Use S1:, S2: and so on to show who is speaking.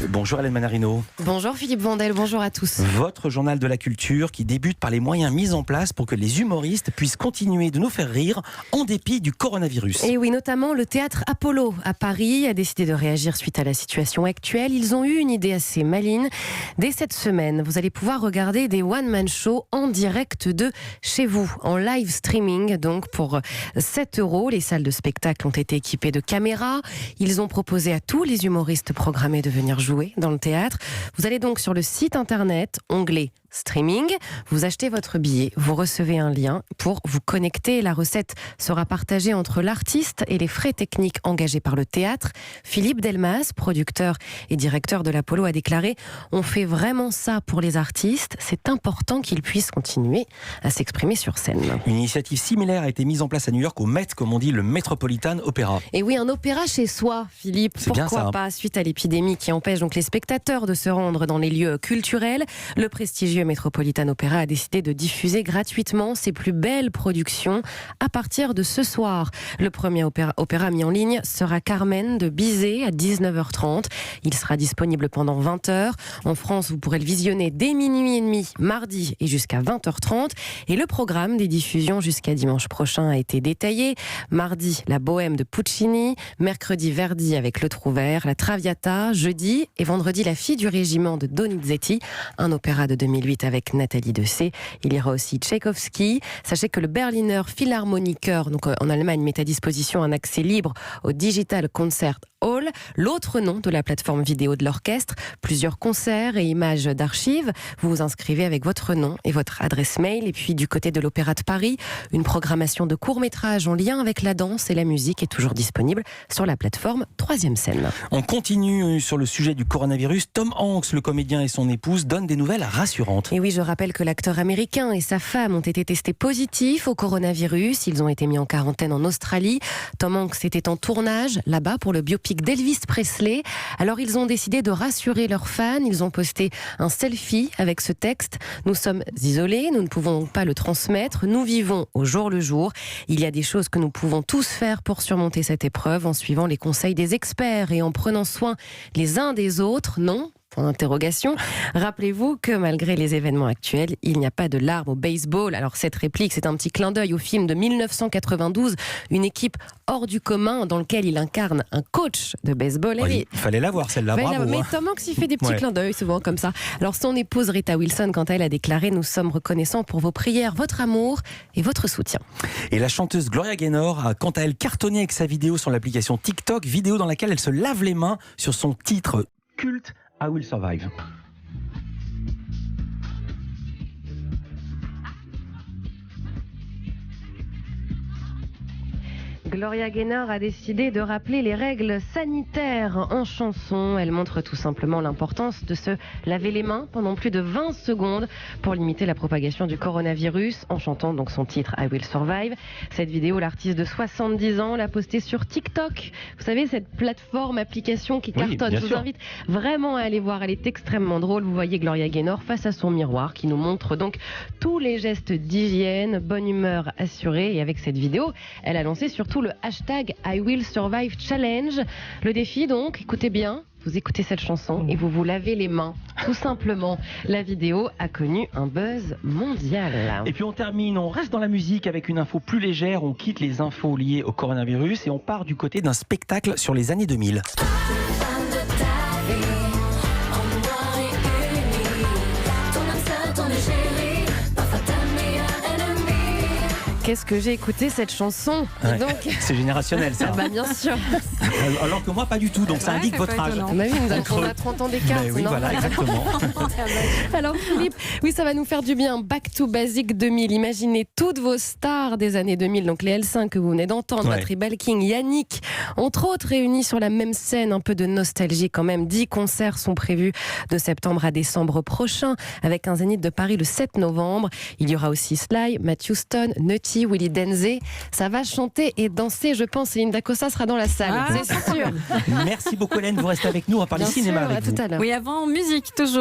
S1: Bonjour Hélène Manarino.
S2: Bonjour Philippe Vandel, bonjour à tous.
S1: Votre journal de la culture qui débute par les moyens mis en place pour que les humoristes puissent continuer de nous faire rire en dépit du coronavirus.
S2: Et oui, notamment le théâtre Apollo à Paris a décidé de réagir suite à la situation actuelle. Ils ont eu une idée assez maligne. Dès cette semaine, vous allez pouvoir regarder des one-man shows en direct de chez vous, en live streaming. Donc pour 7 €, les salles de spectacle ont été équipées de caméras. Ils ont proposé à tous les humoristes programmés de venir jouer dans le théâtre. Vous allez donc sur le site internet, onglet streaming, vous achetez votre billet, vous recevez un lien pour vous connecter. La recette sera partagée entre l'artiste et les frais techniques engagés par le théâtre. Philippe Delmas, producteur et directeur de l'Apollo, a déclaré « On fait vraiment ça pour les artistes, c'est important qu'ils puissent continuer à s'exprimer sur scène ».
S1: Une initiative similaire a été mise en place à New York au Met, comme on dit, le Metropolitan Opera.
S2: Et oui, un opéra chez soi, Philippe.
S1: C'est bien ça,
S2: Pourquoi pas, suite à l'épidémie qui empêche donc les spectateurs de se rendre dans les lieux culturels. Le prestigieux Metropolitan Opera a décidé de diffuser gratuitement ses plus belles productions à partir de ce soir. Le premier opéra mis en ligne sera Carmen de Bizet à 19h30. Il sera disponible pendant 20 heures. En France, vous pourrez le visionner dès minuit et demi, mardi et jusqu'à 20h30. Et le programme des diffusions jusqu'à dimanche prochain a été détaillé. Mardi, la Bohème de Puccini. Mercredi, Verdi avec Le Trouvère. La Traviata. Jeudi et vendredi, La Fille du Régiment de Donizetti. Un opéra de 2008 avec Nathalie Dessay. Il y aura aussi Tchaïkovski. Sachez que le Berliner Philharmoniker, donc en Allemagne, met à disposition un accès libre au Digital Concert Hall, l'autre nom de la plateforme vidéo de l'orchestre. Plusieurs concerts et images d'archives. Vous vous inscrivez avec votre nom et votre adresse mail. Et puis du côté de l'Opéra de Paris, une programmation de courts-métrages en lien avec la danse et la musique est toujours disponible sur la plateforme 3e scène.
S1: On continue sur le sujet du coronavirus. Tom Hanks, le comédien, et son épouse donnent des nouvelles rassurantes.
S2: Et oui, je rappelle que l'acteur américain et sa femme ont été testés positifs au coronavirus. Ils ont été mis en quarantaine en Australie. Tom Hanks était en tournage là-bas pour le biopic d'Elvis Presley. Alors ils ont décidé de rassurer leurs fans. Ils ont posté un selfie avec ce texte. Nous sommes isolés, nous ne pouvons pas le transmettre. Nous vivons au jour le jour. Il y a des choses que nous pouvons tous faire pour surmonter cette épreuve en suivant les conseils des experts et en prenant soin les uns des autres. Non ? Point d'interrogation. Rappelez-vous que malgré les événements actuels, il n'y a pas de larmes au baseball. Alors cette réplique, c'est un petit clin d'œil au film de 1992, une équipe hors du commun dans lequel il incarne un coach de baseball.
S1: Il fallait la voir celle-là, bravo.
S2: Mais Tom Hanks, il fait des petits clins d'œil souvent comme ça. Alors son épouse Rita Wilson, quant à elle, a déclaré « Nous sommes reconnaissants pour vos prières, votre amour et votre soutien ».
S1: Et la chanteuse Gloria Gaynor a quant à elle cartonné avec sa vidéo sur l'application TikTok, vidéo dans laquelle elle se lave les mains sur son titre culte I Will Survive.
S2: Gloria Gaynor a décidé de rappeler les règles sanitaires en chanson. Elle montre tout simplement l'importance de se laver les mains pendant plus de 20 secondes pour limiter la propagation du coronavirus en chantant donc son titre I Will Survive. Cette vidéo, l'artiste de 70 ans l'a postée sur TikTok. Vous savez, cette plateforme, application qui cartonne. Je vous invite vraiment à aller voir. Elle est extrêmement drôle. Vous voyez Gloria Gaynor face à son miroir qui nous montre donc tous les gestes d'hygiène, bonne humeur assurée. Et avec cette vidéo, elle a lancé surtout le hashtag I Will Survive Challenge. Le défi donc, écoutez bien, vous écoutez cette chanson et vous vous lavez les mains, tout simplement. La vidéo a connu un buzz mondial.
S1: Et puis on termine, on reste dans la musique avec une info plus légère. On quitte les infos liées au coronavirus et on part du côté d'un spectacle sur les années 2000.
S2: Qu'est-ce que j'ai écouté cette chanson?
S1: Ouais.
S2: Donc...
S1: C'est générationnel ça.
S2: Ah bah bien sûr.
S1: Alors que moi pas du tout, donc ça indique votre âge.
S2: Ah bah oui, on a 30 ans d'écart.
S1: Oui, voilà, exactement.
S2: Alors Philippe, oui, ça va nous faire du bien. Back to Basic 2000. Imaginez toutes vos stars des années 2000, donc les L5 que vous venez d'entendre, Patrick King, Yannick, entre autres réunis sur la même scène. Un peu de nostalgie quand même. 10 concerts sont prévus de septembre à décembre prochain, avec un Zénith de Paris le 7 novembre. Il y aura aussi Sly, Matthew Stone, Nutty, Willy Denzé. Ça va chanter et danser, je pense. Céline Dacosta sera dans la salle, c'est sûr.
S1: Merci beaucoup Hélène, vous restez avec nous, on va parler cinéma avec vous.
S2: À tout à l'heure.
S3: Oui, avant musique toujours.